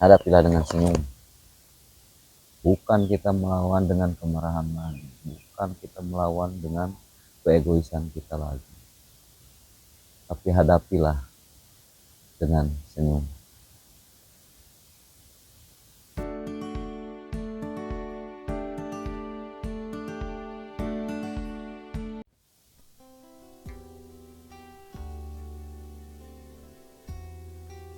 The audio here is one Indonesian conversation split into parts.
hadapilah dengan senyum. Bukan kita melawan dengan kemarahan lagi, bukan kita melawan dengan keegoisan kita lagi, tapi hadapilah dengan senyum.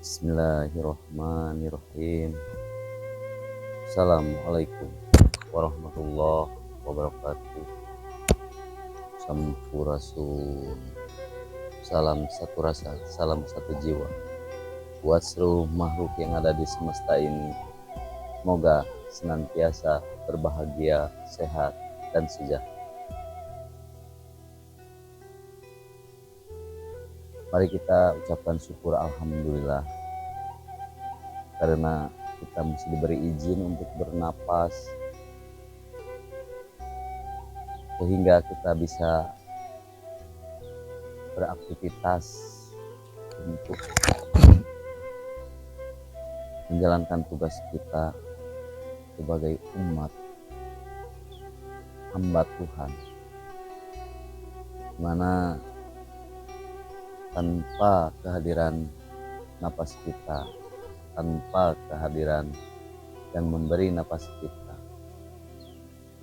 Bismillahirrahmanirrahim. Assalamualaikum warahmatullahi wabarakatuh. Sampurasun. Salam satu rasa, salam satu jiwa buat seluruh makhluk yang ada di semesta ini. Semoga senantiasa berbahagia, sehat, dan sejahtera. Mari kita ucapkan syukur alhamdulillah karena kita masih diberi izin untuk bernapas sehingga kita bisa beraktivitas untuk menjalankan tugas kita sebagai umat hamba Tuhan, mana tanpa kehadiran napas kita, tanpa kehadiran yang memberi napas kita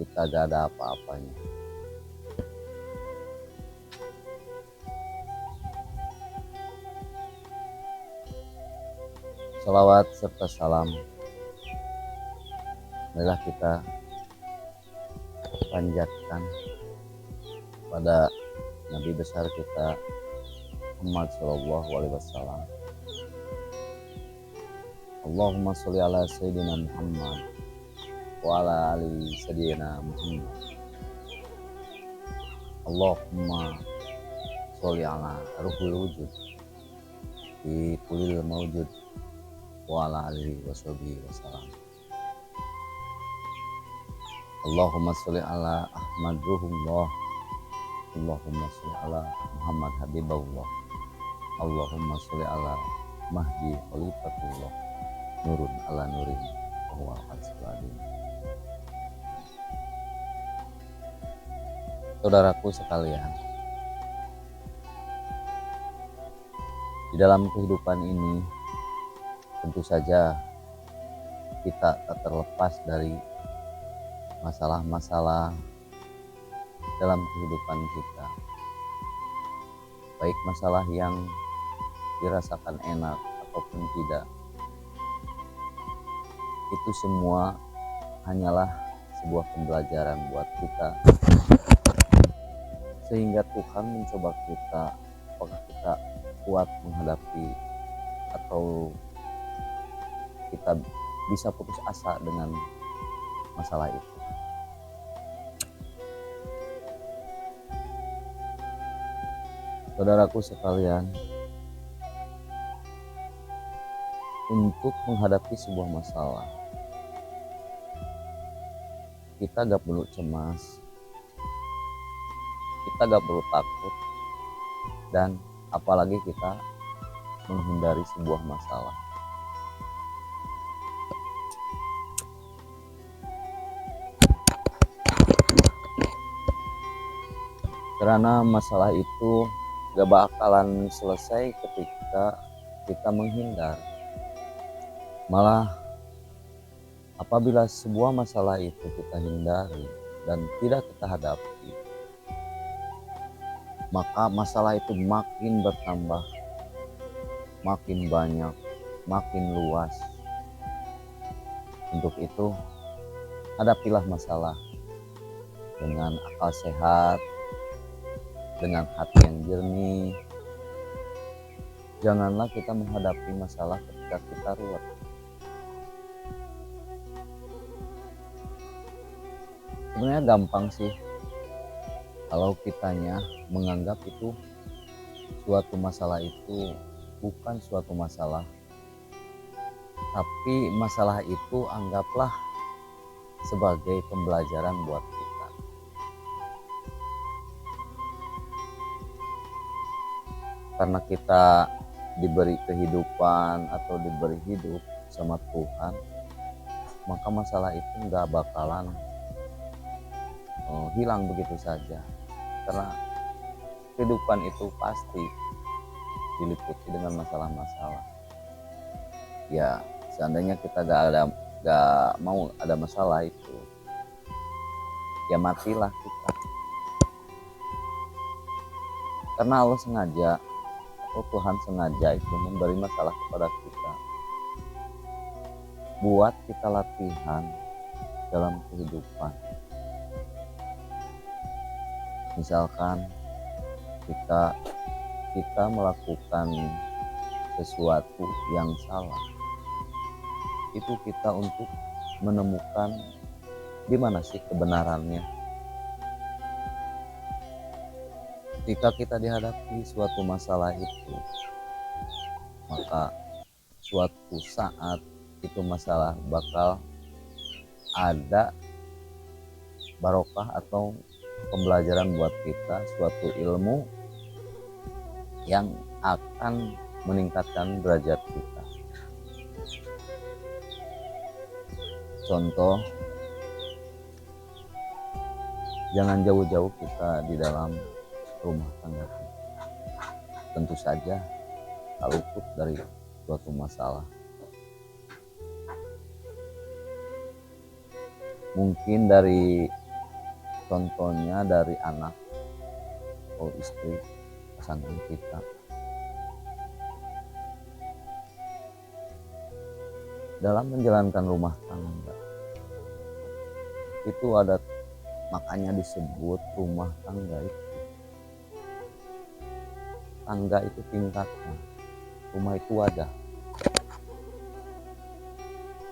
gak ada apa-apanya. Salawat serta salam marilah kita panjatkan pada Nabi besar kita Muhammad sallallahu alaihi wasallam. Allahumma sholli ala sayyidina Muhammad wa ala ali sayyidina Muhammad. Allahumma sholli ala ruhul wujud fi kulli mawjud wa ala alihi washabihi wasallam. Allahumma sholli ala Ahmad ruhullah. Allahumma sholli ala Muhammad habibullah. Allahumma sholli ala Mahdi khalifatullah. Nurun ala nurin wa al-qadim. Saudaraku sekalian, di dalam kehidupan ini tentu saja kita tak terlepas dari masalah-masalah dalam kehidupan kita, baik masalah yang dirasakan enak ataupun tidak. Itu semua hanyalah sebuah pembelajaran buat kita, sehingga Tuhan mencoba kita apakah kita kuat menghadapi atau kita bisa putus asa dengan masalah itu. Saudaraku sekalian, untuk menghadapi sebuah masalah, kita gak perlu cemas, kita gak perlu takut, dan apalagi kita menghindari sebuah masalah. Karena masalah itu gak bakalan selesai ketika kita menghindar. Malah apabila sebuah masalah itu kita hindari dan tidak kita hadapi, maka masalah itu makin bertambah, makin banyak, makin luas. Untuk itu, hadapilah masalah dengan akal sehat, dengan hati yang jernih. Janganlah kita menghadapi masalah ketika kita ruwet. Sebenarnya gampang sih kalau kitanya menganggap itu suatu masalah itu bukan suatu masalah, tapi masalah itu anggaplah sebagai pembelajaran buat kita. Karena kita diberi kehidupan atau diberi hidup sama Tuhan, maka masalah itu nggak bakalan hilang begitu saja. Karena kehidupan itu pasti diliputi dengan masalah-masalah. Ya, seandainya kita gak mau ada masalah itu, ya matilah kita. Karena Allah sengaja atau Tuhan sengaja itu memberi masalah kepada kita buat kita latihan dalam kehidupan. Misalkan kita melakukan sesuatu yang salah, itu kita untuk menemukan di mana sih kebenarannya. Ketika kita dihadapi suatu masalah itu, maka suatu saat itu masalah bakal ada barokah atau pembelajaran buat kita, suatu ilmu yang akan meningkatkan derajat kita. Contoh, jangan jauh-jauh kita di dalam rumah tangga kita. Tentu saja tak luput dari suatu masalah. Mungkin dari contohnya dari anak atau istri pasangan kita. Dalam menjalankan rumah tangga itu ada, makanya disebut rumah tangga itu. Tangga itu tingkatnya, rumah itu wadah.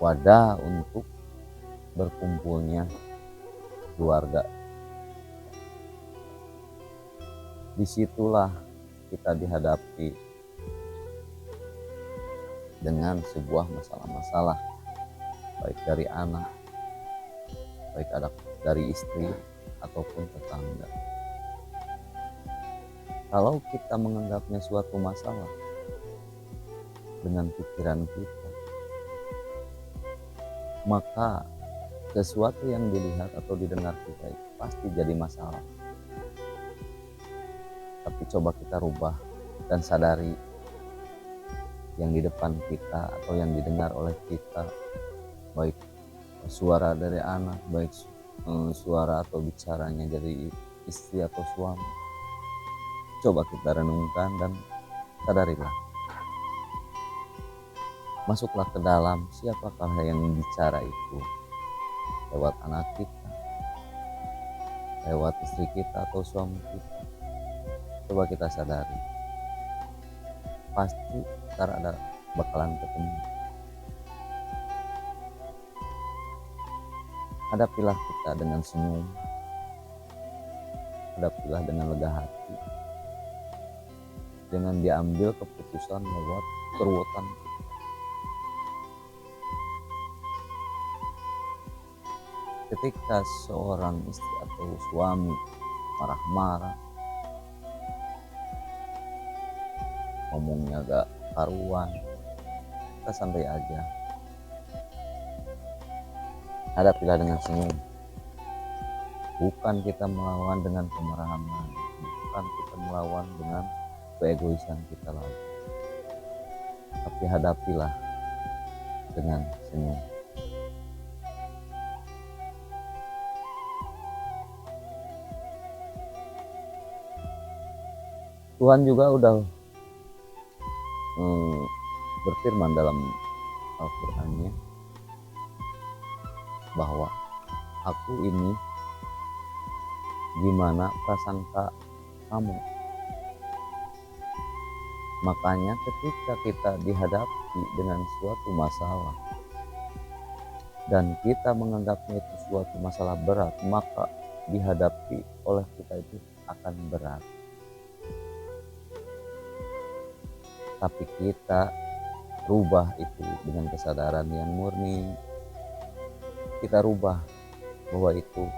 Wadah untuk berkumpulnya keluarga. Disitulah kita dihadapi dengan sebuah masalah-masalah, baik dari anak, baik dari istri ataupun tetangga. Kalau kita menganggapnya suatu masalah dengan pikiran kita, maka sesuatu yang dilihat atau didengar kita itu pasti jadi masalah. Tapi coba kita rubah dan sadari yang di depan kita atau yang didengar oleh kita, baik suara dari anak, baik suara atau bicaranya dari istri atau suami. Coba kita renungkan dan sadarilah. Masuklah ke dalam, siapakah yang bicara itu? Lewat anak kita, lewat istri kita atau suami kita. Coba kita sadari. Pasti ntar ada bakalan ketemu. Hadapilah kita dengan senyum, hadapilah dengan lega hati. Jangan diambil keputusan lewat keruwetan kita. Ketika seorang istri atau suami marah-marah, ngomongnya gak karuan, kita santai aja. Hadapilah dengan senyum. Bukan kita melawan dengan kemarahan lagi, bukan kita melawan dengan keegoisan kita lagi, tapi hadapilah dengan senyum. Tuhan juga udah berfirman dalam Al-Qur'annya bahwa aku ini gimana prasangka kamu. Makanya ketika kita dihadapi dengan suatu masalah dan kita menganggapnya itu suatu masalah berat, maka dihadapi oleh kita itu akan berat. Tapi kita rubah itu dengan kesadaran yang murni. Kita rubah bahwa itu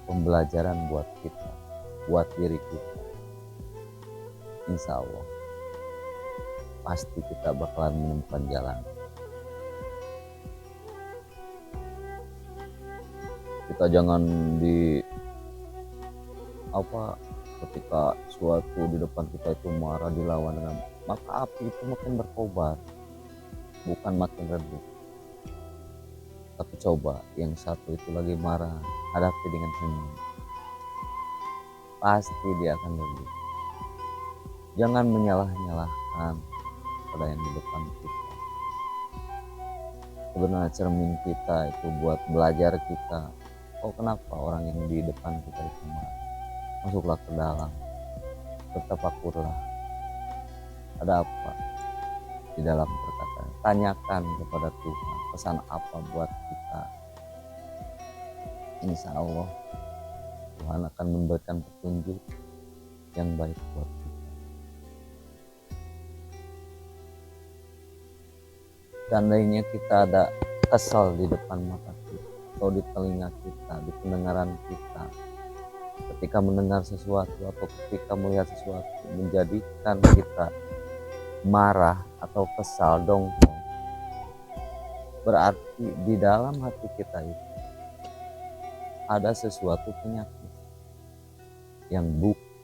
pembelajaran buat kita, buat diri kita. Insya Allah pasti kita bakalan menemukan jalan. Kita jangan ketika suatu di depan kita itu marah dilawan dengan, maka api itu makin berkobar, bukan makin redup. Tapi coba yang satu itu lagi marah, hadapi dengan senyum, pasti dia akan redup. Jangan menyalah-nyalahkan pada yang di depan kita. Sebenarnya cermin kita itu buat belajar kita. Oh, kenapa orang yang di depan kita itu marah? Masuklah ke dalam, bertafakurlah. Ada apa di dalam perkataan? Tanyakan kepada Tuhan, pesan apa buat kita. Insya Allah Tuhan akan memberikan petunjuk yang baik buat kita. Seandainya kita ada kesal di depan mata kita, atau di telinga kita, di pendengaran kita, ketika mendengar sesuatu atau ketika melihat sesuatu menjadikan kita marah atau kesal, dongkol, berarti di dalam hati kita itu ada sesuatu penyakit yang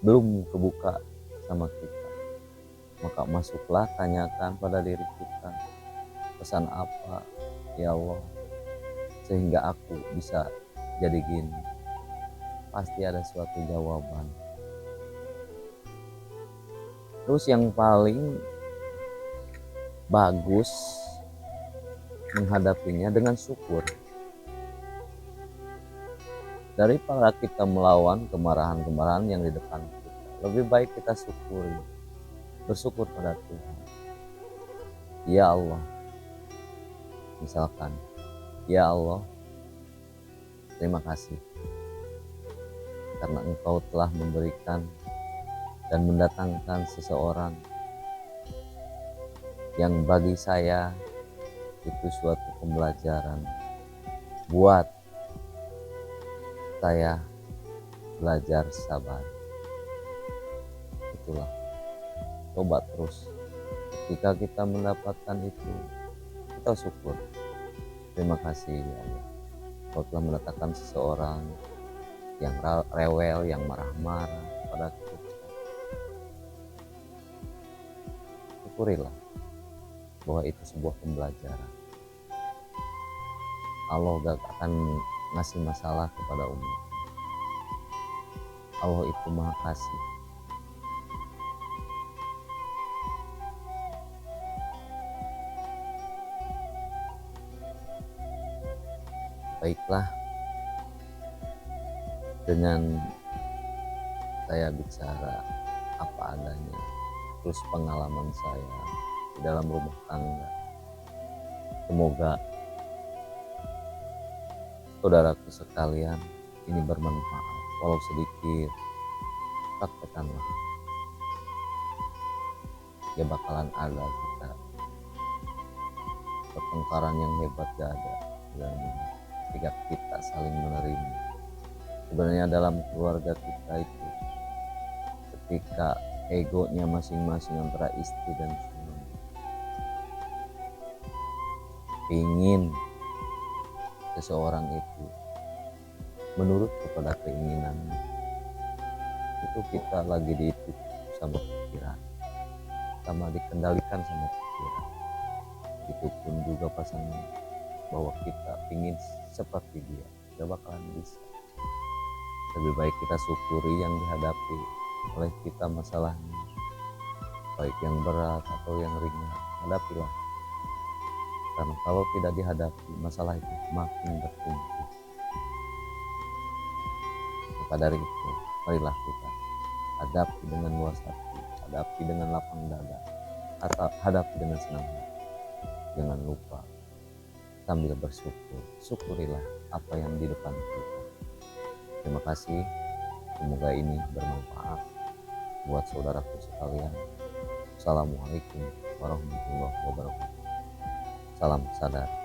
belum kebuka sama kita. Maka masuklah, tanyakan pada diri kita, pesan apa ya Allah sehingga aku bisa jadi gini. Pasti ada suatu jawaban. Terus yang paling bagus menghadapinya dengan syukur. Daripada kita melawan kemarahan-kemarahan yang di depan kita, lebih baik kita syukuri, bersyukur pada Tuhan. Ya Allah, misalkan, ya Allah, terima kasih karena Engkau telah memberikan dan mendatangkan seseorang yang bagi saya itu suatu pembelajaran buat saya belajar sabar. Itulah, coba terus ketika kita mendapatkan itu, kita syukur. Terima kasih ya Allah, Kau telah mendatangkan seseorang yang rewel, yang marah-marah pada kita. Syukurilah bahwa itu sebuah pembelajaran. Allah gak akan ngasih masalah kepada umat. Allah itu Maha Kasih. Baiklah, dengan saya bicara apa adanya, terus pengalaman saya di dalam rumah tangga, semoga saudaraku sekalian ini bermanfaat. Walau sedikit, praktekanlah. Ya bakalan ada kita pertengkaran yang hebat, gak ada. Dan ketika kita saling menerima, sebenarnya dalam keluarga kita itu, ketika egonya masing-masing antara istri dan suami ingin seseorang itu menurut kepada keinginannya, itu kita lagi diikut sama pikiran, sama dikendalikan sama pikiran. Itu pun juga pasangan bahwa kita ingin seperti dia, gak bakalan bisa. Lebih baik kita syukuri yang dihadapi oleh kita masalahnya, baik yang berat atau yang ringan, hadapilah. Karena kalau tidak dihadapi, masalah itu makin bertumpuk. Maka dari itu, marilah kita hadapi dengan luas hati, hadapi dengan lapang dada, atau hadapi dengan senang hati. Jangan lupa sambil bersyukur, syukurilah apa yang di depan kita. Terima kasih, semoga ini bermanfaat buat saudaraku sekalian. Assalamualaikum warahmatullahi wabarakatuh. Salam sadar.